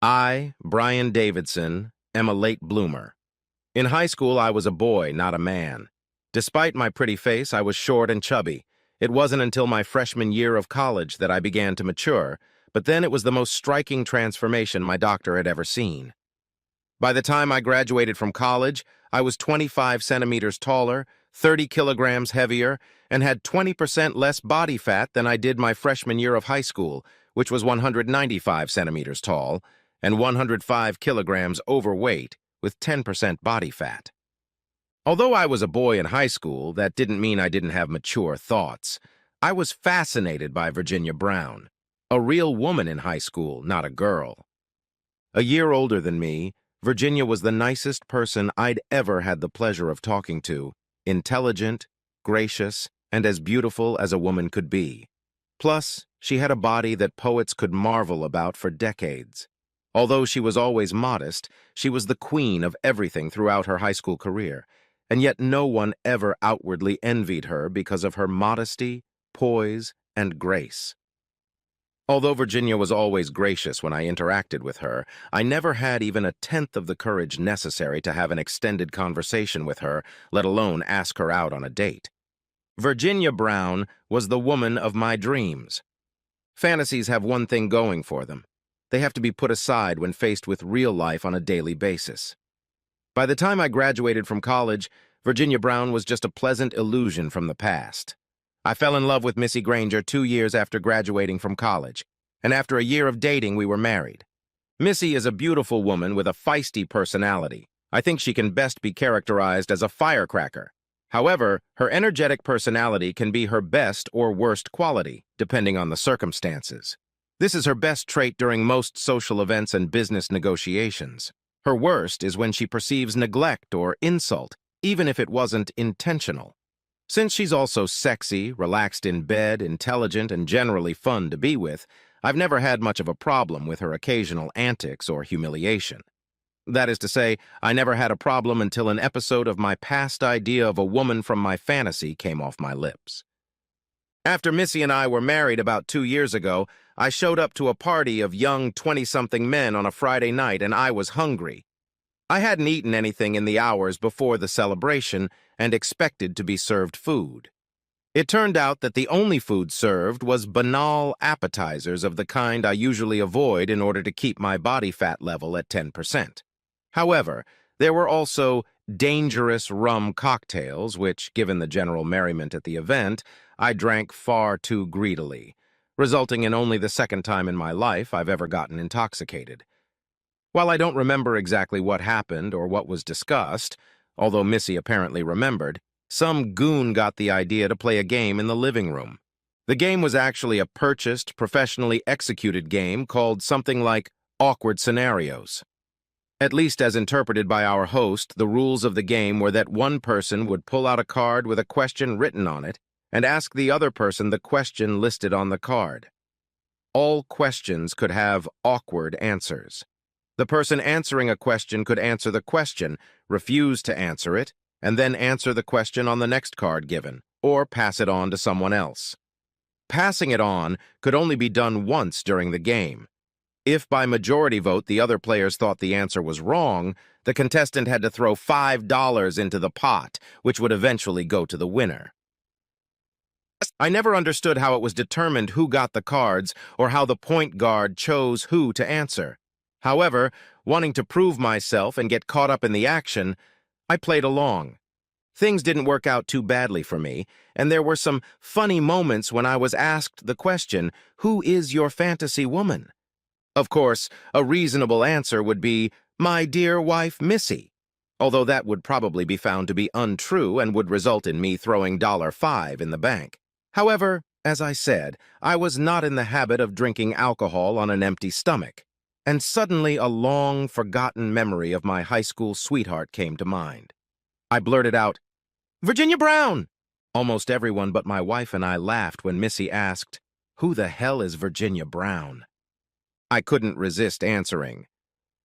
I, Brian Davidson, am a late bloomer. In high school, I was a boy, not a man. Despite my pretty face, I was short and chubby. It wasn't until my freshman year of college that I began to mature, but then it was the most striking transformation my doctor had ever seen. By the time I graduated from college, I was 25 centimeters taller, 30 kilograms heavier, and had 20% less body fat than I did my freshman year of high school, which was 195 centimeters tall, and 105 kilograms overweight with 10% body fat. Although I was a boy in high school, that didn't mean I didn't have mature thoughts. I was fascinated by Virginia Brown, a real woman in high school, not a girl. A year older than me, Virginia was the nicest person I'd ever had the pleasure of talking to, intelligent, gracious, and as beautiful as a woman could be. Plus, she had a body that poets could marvel about for decades. Although she was always modest, she was the queen of everything throughout her high school career, and yet no one ever outwardly envied her because of her modesty, poise, and grace. Although Virginia was always gracious when I interacted with her, I never had even a tenth of the courage necessary to have an extended conversation with her, let alone ask her out on a date. Virginia Brown was the woman of my dreams. Fantasies have one thing going for them. They have to be put aside when faced with real life on a daily basis. By the time I graduated from college, Virginia Brown was just a pleasant illusion from the past. I fell in love with Missy Granger 2 years after graduating from college, and after a year of dating, we were married. Missy is a beautiful woman with a feisty personality. I think she can best be characterized as a firecracker. However, her energetic personality can be her best or worst quality, depending on the circumstances. This is her best trait during most social events and business negotiations. Her worst is when she perceives neglect or insult, even if it wasn't intentional. Since she's also sexy, relaxed in bed, intelligent, and generally fun to be with, I've never had much of a problem with her occasional antics or humiliation. That is to say, I never had a problem until an episode of my past idea of a woman from my fantasy came off my lips. After Missy and I were married about 2 years ago, I showed up to a party of young 20-something men on a Friday night, and I was hungry. I hadn't eaten anything in the hours before the celebration and expected to be served food. It turned out that the only food served was banal appetizers of the kind I usually avoid in order to keep my body fat level at 10%. However, there were also dangerous rum cocktails, which, given the general merriment at the event, I drank far too greedily, resulting in only the second time in my life I've ever gotten intoxicated. While I don't remember exactly what happened or what was discussed, although Missy apparently remembered, some goon got the idea to play a game in the living room. The game was actually a purchased, professionally executed game called something like Awkward Scenarios. At least as interpreted by our host, the rules of the game were that one person would pull out a card with a question written on it and ask the other person the question listed on the card. All questions could have awkward answers. The person answering a question could answer the question, refuse to answer it, and then answer the question on the next card given, or pass it on to someone else. Passing it on could only be done once during the game. If by majority vote the other players thought the answer was wrong, the contestant had to throw $5 into the pot, which would eventually go to the winner. I never understood how it was determined who got the cards or how the point guard chose who to answer. However, wanting to prove myself and get caught up in the action, I played along. Things didn't work out too badly for me, and there were some funny moments when I was asked the question, "Who is your fantasy woman?" Of course, a reasonable answer would be, "My dear wife, Missy," although that would probably be found to be untrue and would result in me throwing $5 in the bank. However, as I said, I was not in the habit of drinking alcohol on an empty stomach, and suddenly a long, forgotten memory of my high school sweetheart came to mind. I blurted out, "Virginia Brown!" Almost everyone but my wife and I laughed when Missy asked, "Who the hell is Virginia Brown?" I couldn't resist answering.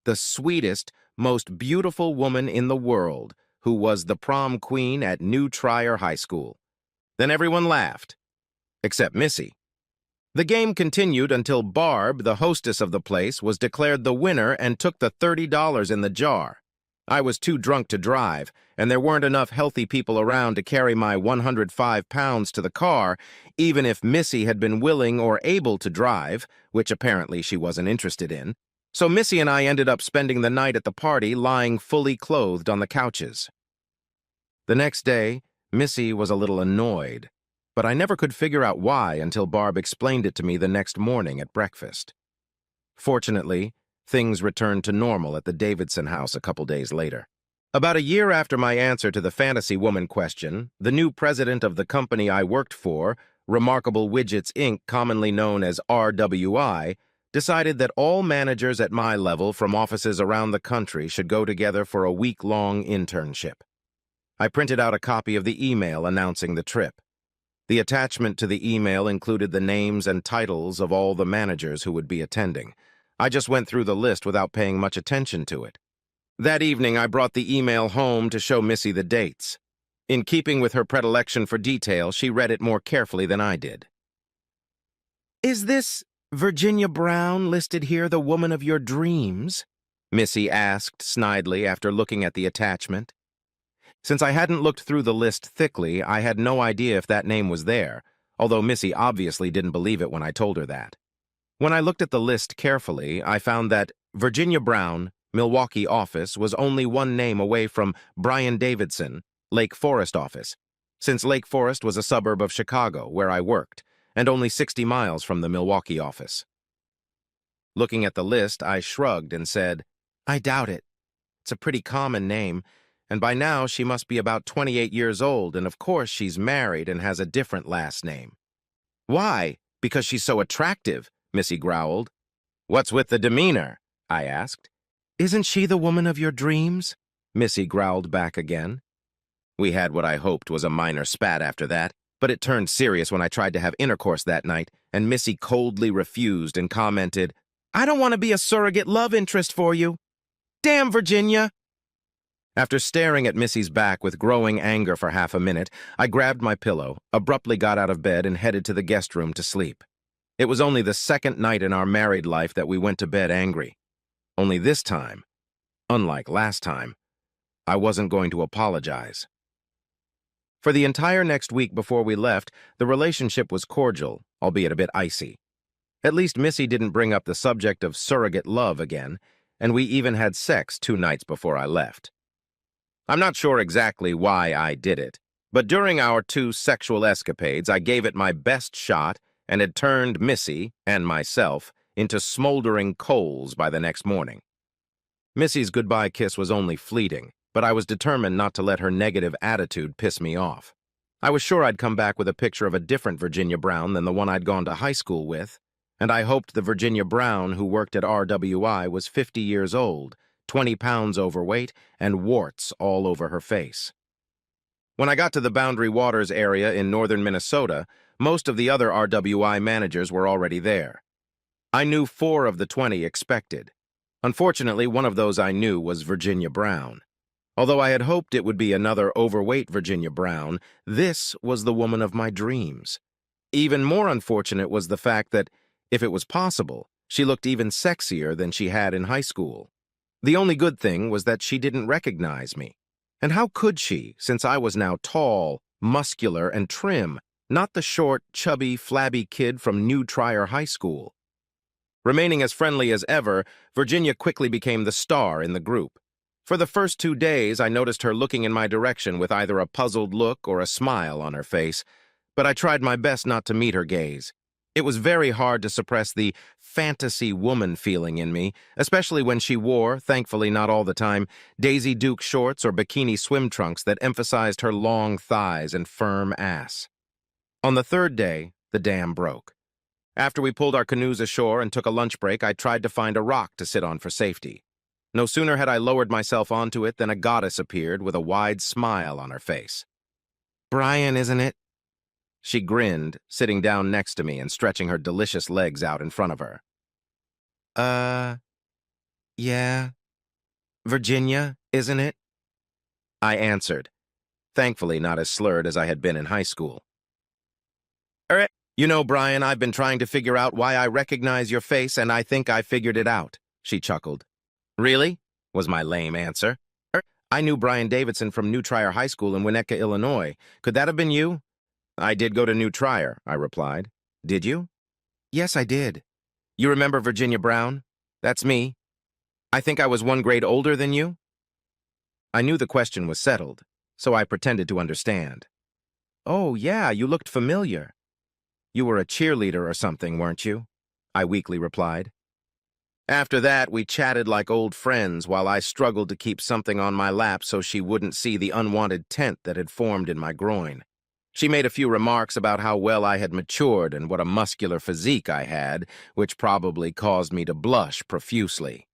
The sweetest, most beautiful woman in the world, who was the prom queen at New Trier High School. Then everyone laughed, except Missy. The game continued until Barb, the hostess of the place, was declared the winner and took the $30 in the jar. I was too drunk to drive, and there weren't enough healthy people around to carry my 105 pounds to the car, even if Missy had been willing or able to drive, which apparently she wasn't interested in. So Missy and I ended up spending the night at the party lying fully clothed on the couches. The next day, Missy was a little annoyed, but I never could figure out why until Barb explained it to me the next morning at breakfast. Fortunately, things returned to normal at the Davidson house a couple days later. About a year after my answer to the fantasy woman question, the new president of the company I worked for, Remarkable Widgets Inc., commonly known as RWI, decided that all managers at my level from offices around the country should go together for a week-long internship. I printed out a copy of the email announcing the trip. The attachment to the email included the names and titles of all the managers who would be attending. I just went through the list without paying much attention to it. That evening, I brought the email home to show Missy the dates. In keeping with her predilection for detail, she read it more carefully than I did. "Is this Virginia Brown listed here the woman of your dreams?" Missy asked snidely after looking at the attachment. Since I hadn't looked through the list thickly, I had no idea if that name was there, although Missy obviously didn't believe it when I told her that. When I looked at the list carefully, I found that Virginia Brown, Milwaukee office, was only one name away from Brian Davidson, Lake Forest office, since Lake Forest was a suburb of Chicago, where I worked, and only 60 miles from the Milwaukee office. Looking at the list, I shrugged and said, "I doubt it. It's a pretty common name, and by now she must be about 28 years old, and of course she's married and has a different last name." "Why? Because she's so attractive," Missy growled. "What's with the demeanor?" I asked. "Isn't she the woman of your dreams?" Missy growled back again. We had what I hoped was a minor spat after that, but it turned serious when I tried to have intercourse that night, and Missy coldly refused and commented, "I don't want to be a surrogate love interest for you. Damn, Virginia!" After staring at Missy's back with growing anger for half a minute, I grabbed my pillow, abruptly got out of bed, and headed to the guest room to sleep. It was only the second night in our married life that we went to bed angry. Only this time, unlike last time, I wasn't going to apologize. For the entire next week before we left, the relationship was cordial, albeit a bit icy. At least Missy didn't bring up the subject of surrogate love again, and we even had sex 2 nights before I left. I'm not sure exactly why I did it, but during our 2 sexual escapades, I gave it my best shot and had turned Missy and myself into smoldering coals by the next morning. Missy's goodbye kiss was only fleeting, but I was determined not to let her negative attitude piss me off. I was sure I'd come back with a picture of a different Virginia Brown than the one I'd gone to high school with, and I hoped the Virginia Brown who worked at RWI was 50 years old, 20 pounds overweight, and warts all over her face. When I got to the Boundary Waters area in northern Minnesota, most of the other RWI managers were already there. I knew 4 of the 20 expected. Unfortunately, one of those I knew was Virginia Brown. Although I had hoped it would be another overweight Virginia Brown, this was the woman of my dreams. Even more unfortunate was the fact that, if it was possible, she looked even sexier than she had in high school. The only good thing was that she didn't recognize me. And how could she, since I was now tall, muscular, and trim, not the short, chubby, flabby kid from New Trier High School? Remaining as friendly as ever, Virginia quickly became the star in the group. For the first 2 days, I noticed her looking in my direction with either a puzzled look or a smile on her face, but I tried my best not to meet her gaze. It was very hard to suppress the fantasy woman feeling in me, especially when she wore, thankfully not all the time, Daisy Duke shorts or bikini swim trunks that emphasized her long thighs and firm ass. On the 3rd day, the dam broke. After we pulled our canoes ashore and took a lunch break, I tried to find a rock to sit on for safety. No sooner had I lowered myself onto it than a goddess appeared with a wide smile on her face. "Brian, isn't it?" She grinned, sitting down next to me and stretching her delicious legs out in front of her. Yeah. Virginia, isn't it?" I answered, thankfully not as slurred as I had been in high school. You know, Brian, I've been trying to figure out why I recognize your face, and I think I figured it out, she chuckled. Really? Was my lame answer. I knew Brian Davidson from New Trier High School in Winnetka, Illinois. Could that have been you? I did go to New Trier, I replied. Did you? Yes, I did. You remember Virginia Brown? That's me. I think I was 1 grade older than you? I knew the question was settled, so I pretended to understand. Oh, yeah, you looked familiar. You were a cheerleader or something, weren't you? I weakly replied. After that, we chatted like old friends while I struggled to keep something on my lap so she wouldn't see the unwanted tent that had formed in my groin. She made a few remarks about how well I had matured and what a muscular physique I had, which probably caused me to blush profusely.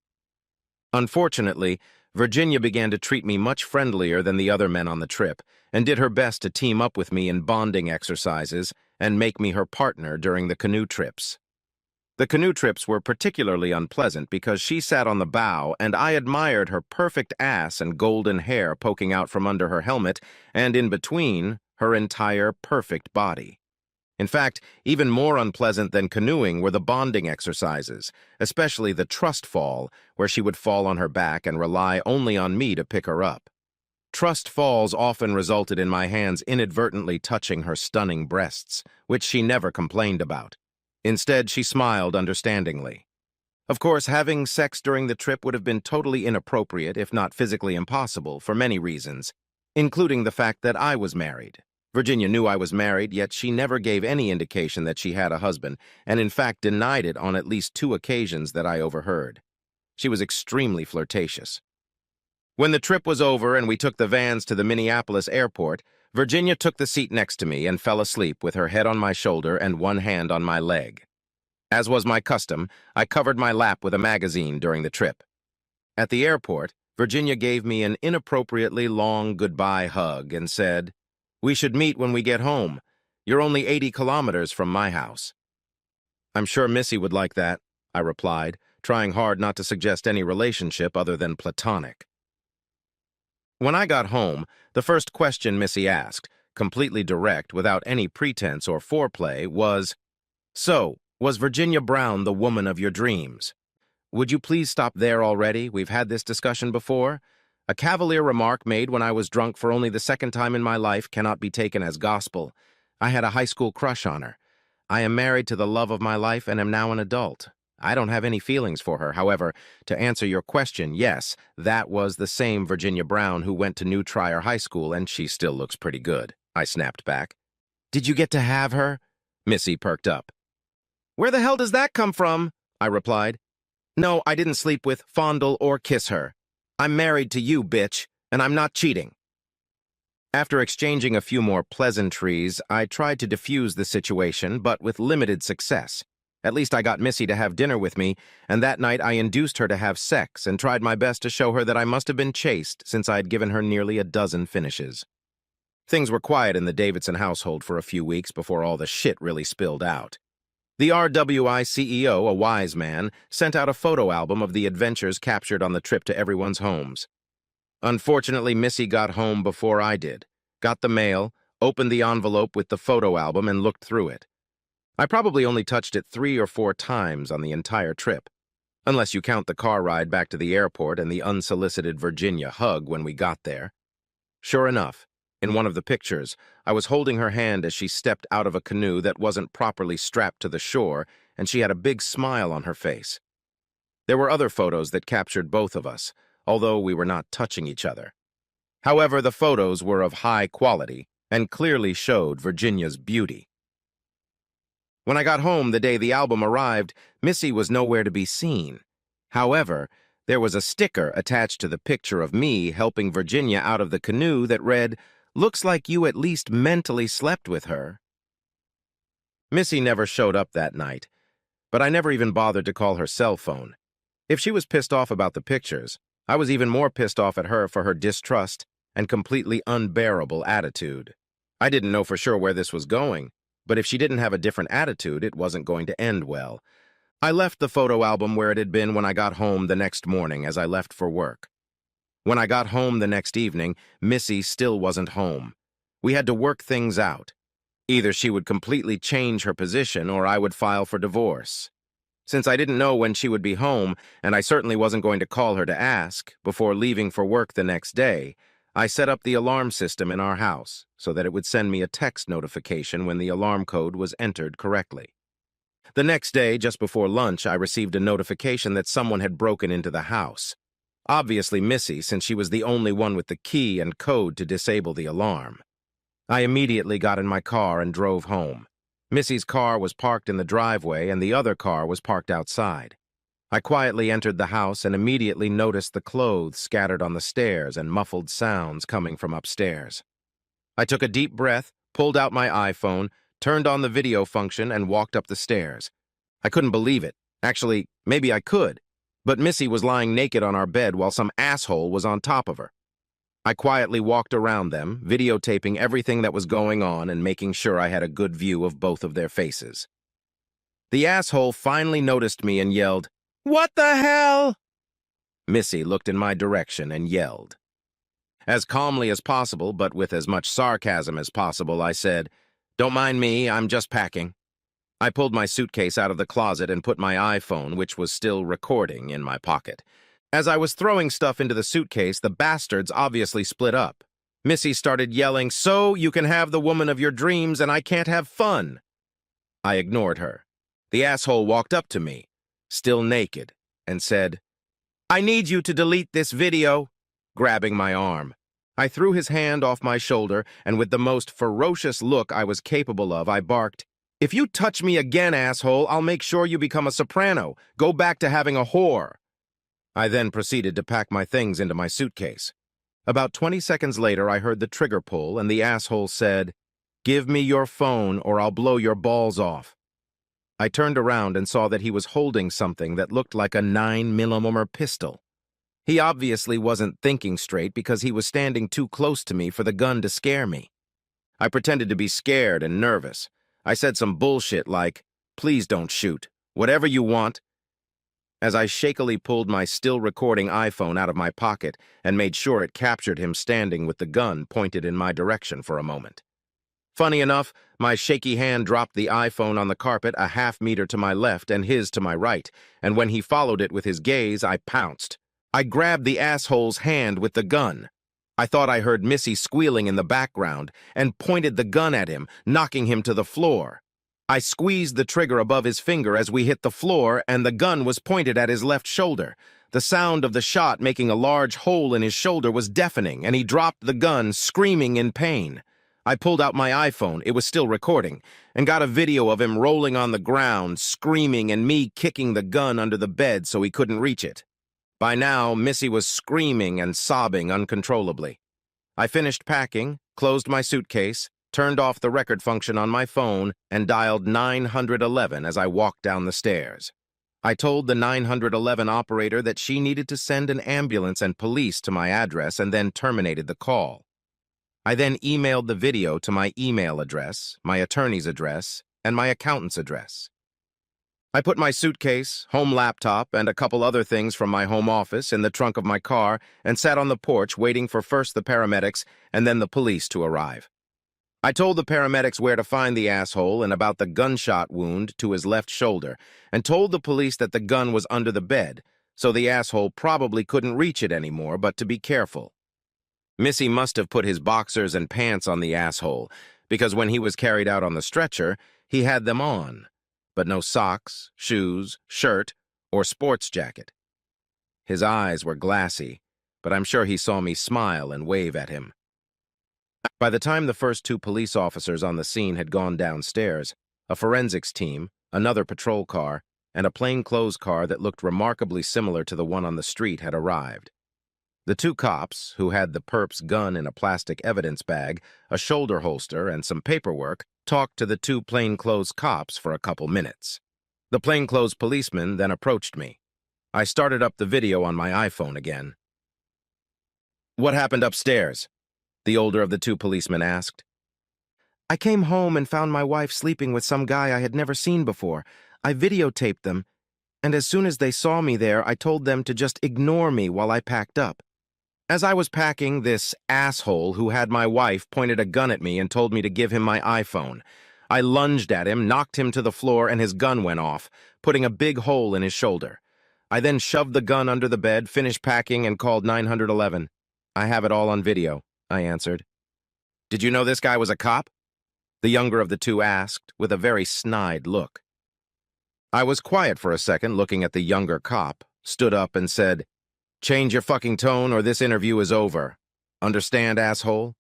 Unfortunately, Virginia began to treat me much friendlier than the other men on the trip, and did her best to team up with me in bonding exercises and make me her partner during the canoe trips. The canoe trips were particularly unpleasant because she sat on the bow and I admired her perfect ass and golden hair poking out from under her helmet and, in between, her entire perfect body. In fact, even more unpleasant than canoeing were the bonding exercises, especially the trust fall, where she would fall on her back and rely only on me to pick her up. Trust falls often resulted in my hands inadvertently touching her stunning breasts, which she never complained about. Instead, she smiled understandingly. Of course, having sex during the trip would have been totally inappropriate, if not physically impossible, for many reasons, including the fact that I was married. Virginia knew I was married, yet she never gave any indication that she had a husband, and in fact denied it on at least 2 occasions that I overheard. She was extremely flirtatious. When the trip was over and we took the vans to the Minneapolis airport, Virginia took the seat next to me and fell asleep with her head on my shoulder and one hand on my leg. As was my custom, I covered my lap with a magazine during the trip. At the airport, Virginia gave me an inappropriately long goodbye hug and said, "We should meet when we get home. You're only 80 kilometers from my house." "I'm sure Missy would like that," I replied, trying hard not to suggest any relationship other than platonic. When I got home, the first question Missy asked, completely direct, without any pretense or foreplay, was, "So, was Virginia Brown the woman of your dreams?" "Would you please stop there already? We've had this discussion before." A cavalier remark made when I was drunk for only the 2nd time in my life cannot be taken as gospel. I had a high school crush on her. I am married to the love of my life and am now an adult. I don't have any feelings for her. However, to answer your question, yes, that was the same Virginia Brown who went to New Trier High School, and she still looks pretty good, I snapped back. "Did you get to have her?" Missy perked up. "Where the hell does that come from?" I replied. "No, I didn't sleep with, fondle, or kiss her. I'm married to you, bitch, and I'm not cheating." After exchanging a few more pleasantries, I tried to defuse the situation, but with limited success. At least I got Missy to have dinner with me, and that night I induced her to have sex and tried my best to show her that I must have been chaste since I had given her nearly a dozen finishes. Things were quiet in the Davidson household for a few weeks before all the shit really spilled out. The RWI CEO, a wise man, sent out a photo album of the adventures captured on the trip to everyone's homes. Unfortunately, Missy got home before I did, got the mail, opened the envelope with the photo album, and looked through it. I probably only touched it 3 or 4 times on the entire trip, unless you count the car ride back to the airport and the unsolicited Virginia hug when we got there. Sure enough, in one of the pictures, I was holding her hand as she stepped out of a canoe that wasn't properly strapped to the shore, and she had a big smile on her face. There were other photos that captured both of us, although we were not touching each other. However, the photos were of high quality and clearly showed Virginia's beauty. When I got home the day the album arrived, Missy was nowhere to be seen. However, there was a sticker attached to the picture of me helping Virginia out of the canoe that read, "Looks like you at least mentally slept with her." Missy never showed up that night, but I never even bothered to call her cell phone. If she was pissed off about the pictures, I was even more pissed off at her for her distrust and completely unbearable attitude. I didn't know for sure where this was going, but if she didn't have a different attitude, it wasn't going to end well. I left the photo album where it had been when I got home the next morning as I left for work. When I got home the next evening, Missy still wasn't home. We had to work things out. Either she would completely change her position or I would file for divorce. Since I didn't know when she would be home, and I certainly wasn't going to call her to ask, before leaving for work the next day, I set up the alarm system in our house so that it would send me a text notification when the alarm code was entered correctly. The next day, just before lunch, I received a notification that someone had broken into the house. Obviously Missy, since she was the only one with the key and code to disable the alarm. I immediately got in my car and drove home. Missy's car was parked in the driveway and the other car was parked outside. I quietly entered the house and immediately noticed the clothes scattered on the stairs and muffled sounds coming from upstairs. I took a deep breath, pulled out my iPhone, turned on the video function, and walked up the stairs. I couldn't believe it. Actually, maybe I could. But Missy was lying naked on our bed while some asshole was on top of her. I quietly walked around them, videotaping everything that was going on and making sure I had a good view of both of their faces. The asshole finally noticed me and yelled, "What the hell?" Missy looked in my direction and yelled. As calmly as possible, but with as much sarcasm as possible, I said, "Don't mind me, I'm just packing." I pulled my suitcase out of the closet and put my iPhone, which was still recording, in my pocket. As I was throwing stuff into the suitcase, the bastards obviously split up. Missy started yelling, "So you can have the woman of your dreams and I can't have fun." I ignored her. The asshole walked up to me, still naked, and said, "I need you to delete this video," grabbing my arm. I threw his hand off my shoulder, and with the most ferocious look I was capable of, I barked, "If you touch me again, asshole, I'll make sure you become a soprano. Go back to having a whore." I then proceeded to pack my things into my suitcase. About 20 seconds later, I heard the trigger pull, and the asshole said, "Give me your phone or I'll blow your balls off." I turned around and saw that he was holding something that looked like a 9mm pistol. He obviously wasn't thinking straight because he was standing too close to me for the gun to scare me. I pretended to be scared and nervous. I said some bullshit like, "Please don't shoot. Whatever you want." As I shakily pulled my still-recording iPhone out of my pocket and made sure it captured him standing with the gun pointed in my direction for a moment. Funny enough, my shaky hand dropped the iPhone on the carpet a half-meter to my left and his to my right, and when he followed it with his gaze, I pounced. I grabbed the asshole's hand with the gun. I thought I heard Missy squealing in the background and pointed the gun at him, knocking him to the floor. I squeezed the trigger above his finger as we hit the floor, and the gun was pointed at his left shoulder. The sound of the shot making a large hole in his shoulder was deafening, and he dropped the gun, screaming in pain. I pulled out my iPhone, it was still recording, and got a video of him rolling on the ground, screaming, and me kicking the gun under the bed so he couldn't reach it. By now, Missy was screaming and sobbing uncontrollably. I finished packing, closed my suitcase, turned off the record function on my phone, and dialed 911 as I walked down the stairs. I told the 911 operator that she needed to send an ambulance and police to my address and then terminated the call. I then emailed the video to my email address, my attorney's address, and my accountant's address. I put my suitcase, home laptop, and a couple other things from my home office in the trunk of my car and sat on the porch waiting for first the paramedics and then the police to arrive. I told the paramedics where to find the asshole and about the gunshot wound to his left shoulder, and told the police that the gun was under the bed, so the asshole probably couldn't reach it anymore, but to be careful. Missy must have put his boxers and pants on the asshole, because when he was carried out on the stretcher, he had them on, but no socks, shoes, shirt, or sports jacket. His eyes were glassy, but I'm sure he saw me smile and wave at him. By the time the first two police officers on the scene had gone downstairs, a forensics team, another patrol car, and a plainclothes car that looked remarkably similar to the one on the street had arrived. The two cops, who had the perp's gun in a plastic evidence bag, a shoulder holster, and some paperwork, talked to the two plainclothes cops for a couple minutes. The plainclothes policeman then approached me. I started up the video on my iPhone again. "What happened upstairs?" the older of the two policemen asked. "I came home and found my wife sleeping with some guy I had never seen before. I videotaped them, and as soon as they saw me there, I told them to just ignore me while I packed up. As I was packing, this asshole who had my wife pointed a gun at me and told me to give him my iPhone. I lunged at him, knocked him to the floor, and his gun went off, putting a big hole in his shoulder. I then shoved the gun under the bed, finished packing, and called 911. I have it all on video, I answered. Did you know this guy was a cop? The younger of the two asked, with a very snide look. I was quiet for a second, looking at the younger cop, stood up and said, "Change your fucking tone or this interview is over. Understand, asshole?"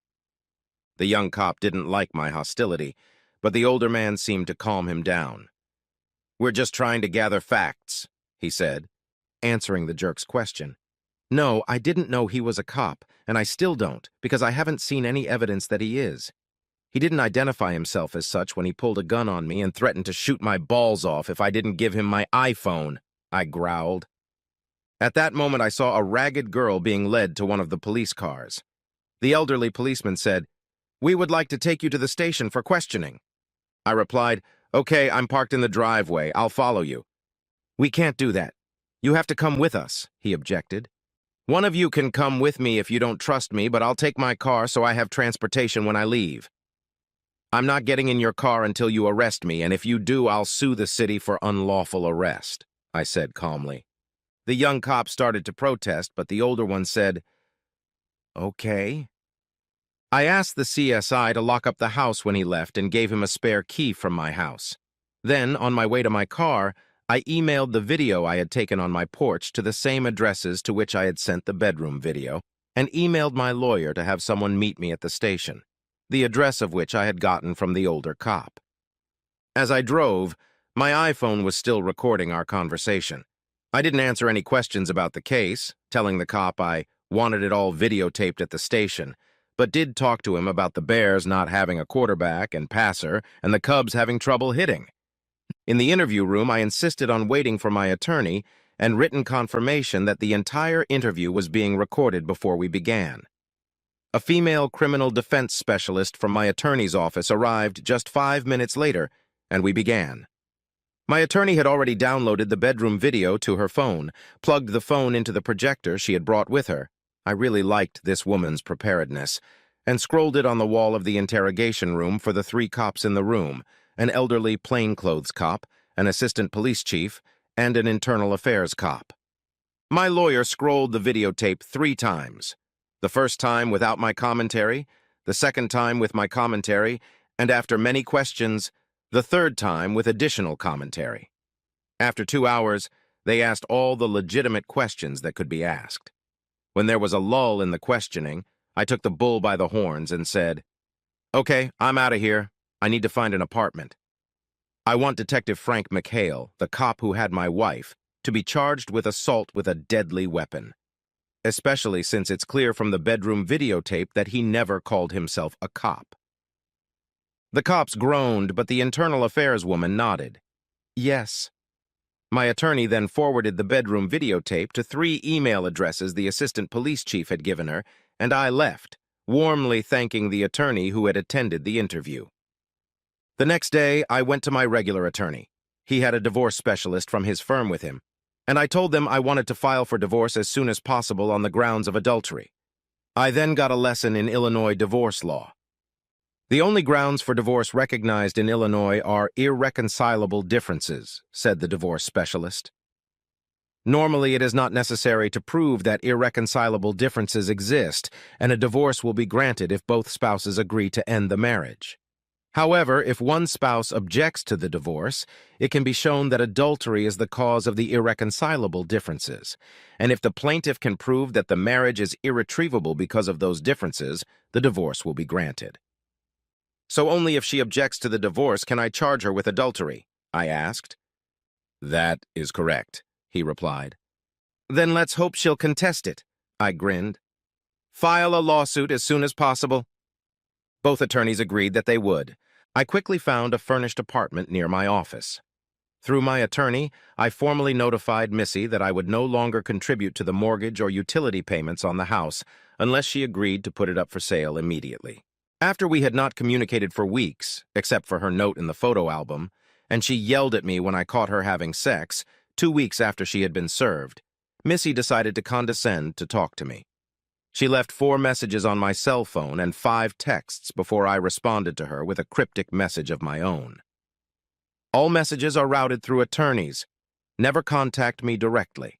The young cop didn't like my hostility, but the older man seemed to calm him down. "We're just trying to gather facts," he said, answering the jerk's question. No, I didn't know he was a cop, and I still don't, because I haven't seen any evidence that he is. He didn't identify himself as such when he pulled a gun on me and threatened to shoot my balls off if I didn't give him my iPhone, I growled. At that moment, I saw a ragged girl being led to one of the police cars. The elderly policeman said, "We would like to take you to the station for questioning." I replied, "Okay, I'm parked in the driveway. I'll follow you." "We can't do that. You have to come with us," he objected. "One of you can come with me if you don't trust me, but I'll take my car so I have transportation when I leave." "I'm not getting in your car until you arrest me, and if you do, I'll sue the city for unlawful arrest," I said calmly. The young cop started to protest, but the older one said, "Okay." I asked the CSI to lock up the house when he left and gave him a spare key from my house. Then, on my way to my car, I emailed the video I had taken on my porch to the same addresses to which I had sent the bedroom video, and emailed my lawyer to have someone meet me at the station, the address of which I had gotten from the older cop. As I drove, my iPhone was still recording our conversation. I didn't answer any questions about the case, telling the cop I wanted it all videotaped at the station, but did talk to him about the Bears not having a quarterback and passer and the Cubs having trouble hitting. In the interview room, I insisted on waiting for my attorney and written confirmation that the entire interview was being recorded before we began. A female criminal defense specialist from my attorney's office arrived just 5 minutes later, and we began. My attorney had already downloaded the bedroom video to her phone, plugged the phone into the projector she had brought with her. I really liked this woman's preparedness, and scrolled it on the wall of the interrogation room for the 3 cops in the room, an elderly plainclothes cop, an assistant police chief, and an internal affairs cop. My lawyer scrolled the videotape 3 times. The first time without my commentary, the second time with my commentary, and after many questions, the third time with additional commentary. After 2 hours, they asked all the legitimate questions that could be asked. When there was a lull in the questioning, I took the bull by the horns and said, "Okay, I'm out of here. I need to find an apartment. I want Detective Frank McHale, the cop who had my wife, to be charged with assault with a deadly weapon, especially since it's clear from the bedroom videotape that he never called himself a cop." The cops groaned, but the internal affairs woman nodded. "Yes." My attorney then forwarded the bedroom videotape to 3 email addresses the assistant police chief had given her, and I left, warmly thanking the attorney who had attended the interview. The next day, I went to my regular attorney. He had a divorce specialist from his firm with him, and I told them I wanted to file for divorce as soon as possible on the grounds of adultery. I then got a lesson in Illinois divorce law. "The only grounds for divorce recognized in Illinois are irreconcilable differences," said the divorce specialist. "Normally, it is not necessary to prove that irreconcilable differences exist, and a divorce will be granted if both spouses agree to end the marriage. However, if one spouse objects to the divorce, it can be shown that adultery is the cause of the irreconcilable differences, and if the plaintiff can prove that the marriage is irretrievable because of those differences, the divorce will be granted." "So only if she objects to the divorce can I charge her with adultery?" I asked. "That is correct," he replied. "Then let's hope she'll contest it," I grinned. "File a lawsuit as soon as possible." Both attorneys agreed that they would. I quickly found a furnished apartment near my office. Through my attorney, I formally notified Missy that I would no longer contribute to the mortgage or utility payments on the house unless she agreed to put it up for sale immediately. After we had not communicated for weeks, except for her note in the photo album, and she yelled at me when I caught her having sex, 2 weeks after she had been served, Missy decided to condescend to talk to me. She left 4 messages on my cell phone and 5 texts before I responded to her with a cryptic message of my own. All messages are routed through attorneys. Never contact me directly.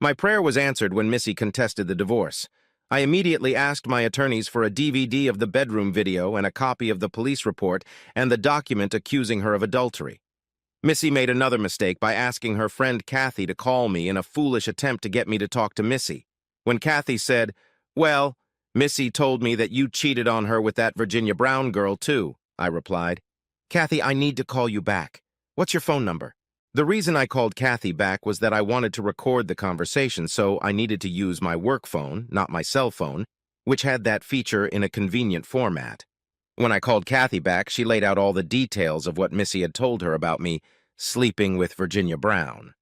My prayer was answered when Missy contested the divorce. I immediately asked my attorneys for a DVD of the bedroom video and a copy of the police report and the document accusing her of adultery. Missy made another mistake by asking her friend Kathy to call me in a foolish attempt to get me to talk to Missy. When Kathy said, "Well, Missy told me that you cheated on her with that Virginia Brown girl, too," I replied, "Kathy, I need to call you back. What's your phone number?" The reason I called Kathy back was that I wanted to record the conversation, so I needed to use my work phone, not my cell phone, which had that feature in a convenient format. When I called Kathy back, she laid out all the details of what Missy had told her about me sleeping with Virginia Brown.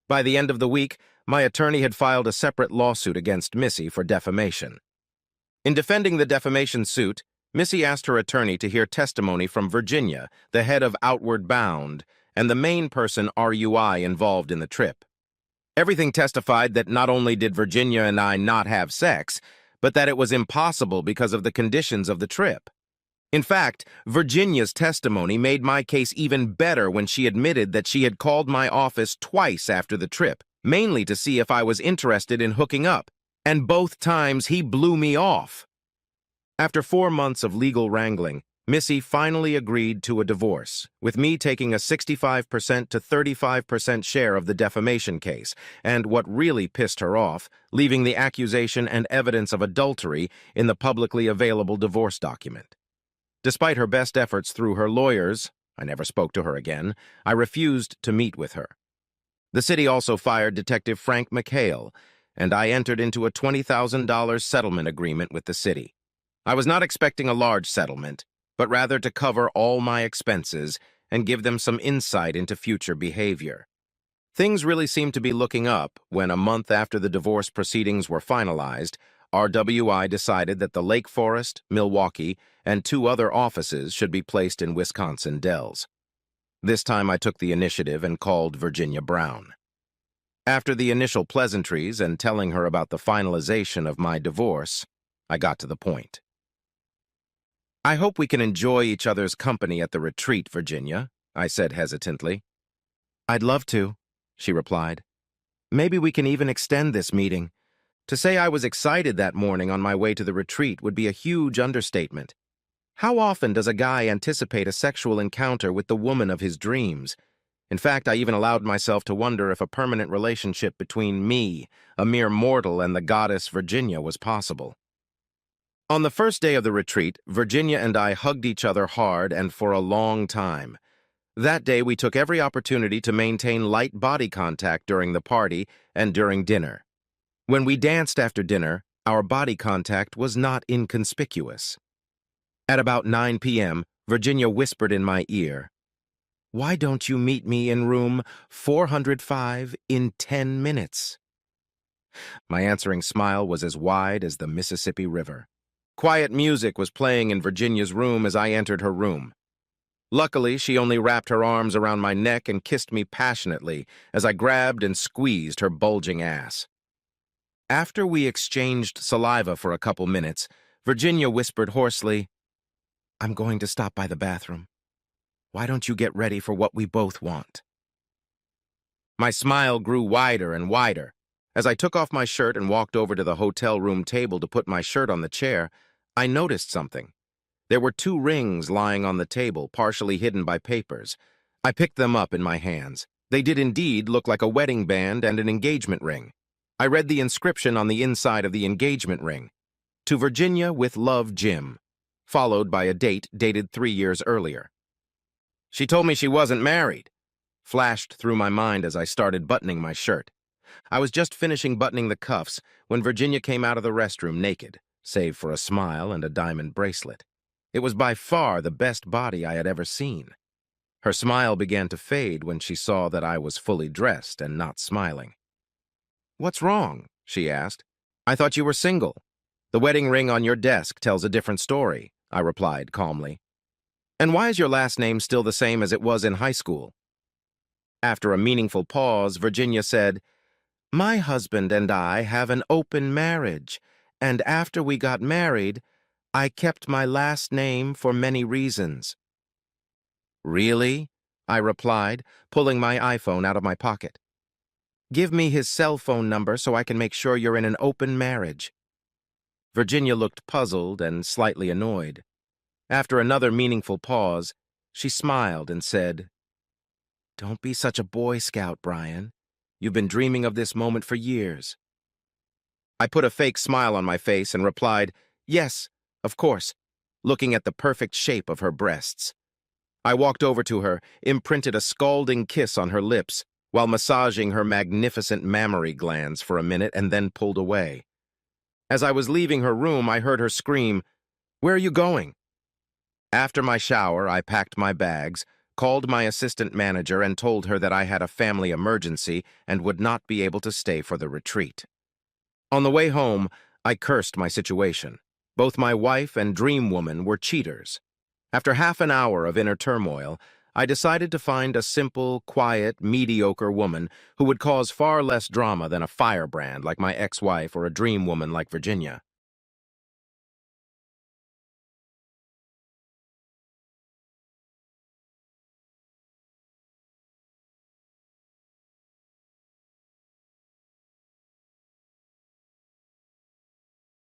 By the end of the week, my attorney had filed a separate lawsuit against Missy for defamation. In defending the defamation suit, Missy asked her attorney to hear testimony from Virginia, the head of Outward Bound, and the main person RUI involved in the trip. Everything testified that not only did Virginia and I not have sex, but that it was impossible because of the conditions of the trip. In fact, Virginia's testimony made my case even better when she admitted that she had called my office twice after the trip, mainly to see if I was interested in hooking up, and both times he blew me off. After 4 months of legal wrangling, Missy finally agreed to a divorce, with me taking a 65% to 35% share of the defamation case, and what really pissed her off, leaving the accusation and evidence of adultery in the publicly available divorce document. Despite her best efforts through her lawyers, I never spoke to her again, I refused to meet with her. The city also fired Detective Frank McHale, and I entered into a $20,000 settlement agreement with the city. I was not expecting a large settlement, but rather to cover all my expenses and give them some insight into future behavior. Things really seemed to be looking up when, a month after the divorce proceedings were finalized, RWI decided that the Lake Forest, Milwaukee, and 2 other offices should be placed in Wisconsin Dells. This time I took the initiative and called Virginia Brown. After the initial pleasantries and telling her about the finalization of my divorce, I got to the point. "I hope we can enjoy each other's company at the retreat, Virginia," I said hesitantly. "I'd love to," she replied. "Maybe we can even extend this meeting. To say I was excited that morning on my way to the retreat would be a huge understatement. How often does a guy anticipate a sexual encounter with the woman of his dreams? In fact, I even allowed myself to wonder if a permanent relationship between me, a mere mortal, and the goddess Virginia was possible. On the first day of the retreat, Virginia and I hugged each other hard and for a long time. That day, we took every opportunity to maintain light body contact during the party and during dinner. When we danced after dinner, our body contact was not inconspicuous. At about 9 p.m., Virginia whispered in my ear, "Why don't you meet me in room 405 in 10 minutes?" My answering smile was as wide as the Mississippi River. Quiet music was playing in Virginia's room as I entered her room. Luckily, she only wrapped her arms around my neck and kissed me passionately as I grabbed and squeezed her bulging ass. After we exchanged saliva for a couple minutes, Virginia whispered hoarsely, "I'm going to stop by the bathroom. Why don't you get ready for what we both want?" My smile grew wider and wider. As I took off my shirt and walked over to the hotel room table to put my shirt on the chair, I noticed something. There were 2 rings lying on the table, partially hidden by papers. I picked them up in my hands. They did indeed look like a wedding band and an engagement ring. I read the inscription on the inside of the engagement ring, "To Virginia with love, Jim," followed by a date dated 3 years earlier. "She told me she wasn't married," flashed through my mind as I started buttoning my shirt. I was just finishing buttoning the cuffs when Virginia came out of the restroom naked, save for a smile and a diamond bracelet. It was by far the best body I had ever seen. Her smile began to fade when she saw that I was fully dressed and not smiling. "What's wrong?" she asked. "I thought you were single. The wedding ring on your desk tells a different story," I replied calmly. "And why is your last name still the same as it was in high school?" After a meaningful pause, Virginia said, My husband and I have an open marriage, and after we got married, I kept my last name for many reasons. Really? I replied, pulling my iPhone out of my pocket. Give me his cell phone number so I can make sure you're in an open marriage. Virginia looked puzzled and slightly annoyed. After another meaningful pause, she smiled and said, "Don't be such a Boy Scout, Brian. You've been dreaming of this moment for years." I put a fake smile on my face and replied, "Yes, of course," looking at the perfect shape of her breasts. I walked over to her, imprinted a scalding kiss on her lips, while massaging her magnificent mammary glands for a minute and then pulled away. As I was leaving her room, I heard her scream, "Where are you going?" After my shower, I packed my bags, called my assistant manager and told her that I had a family emergency and would not be able to stay for the retreat. On the way home, I cursed my situation. Both my wife and dream woman were cheaters. After half an hour of inner turmoil, I decided to find a simple, quiet, mediocre woman who would cause far less drama than a firebrand like my ex-wife or a dream woman like Virginia.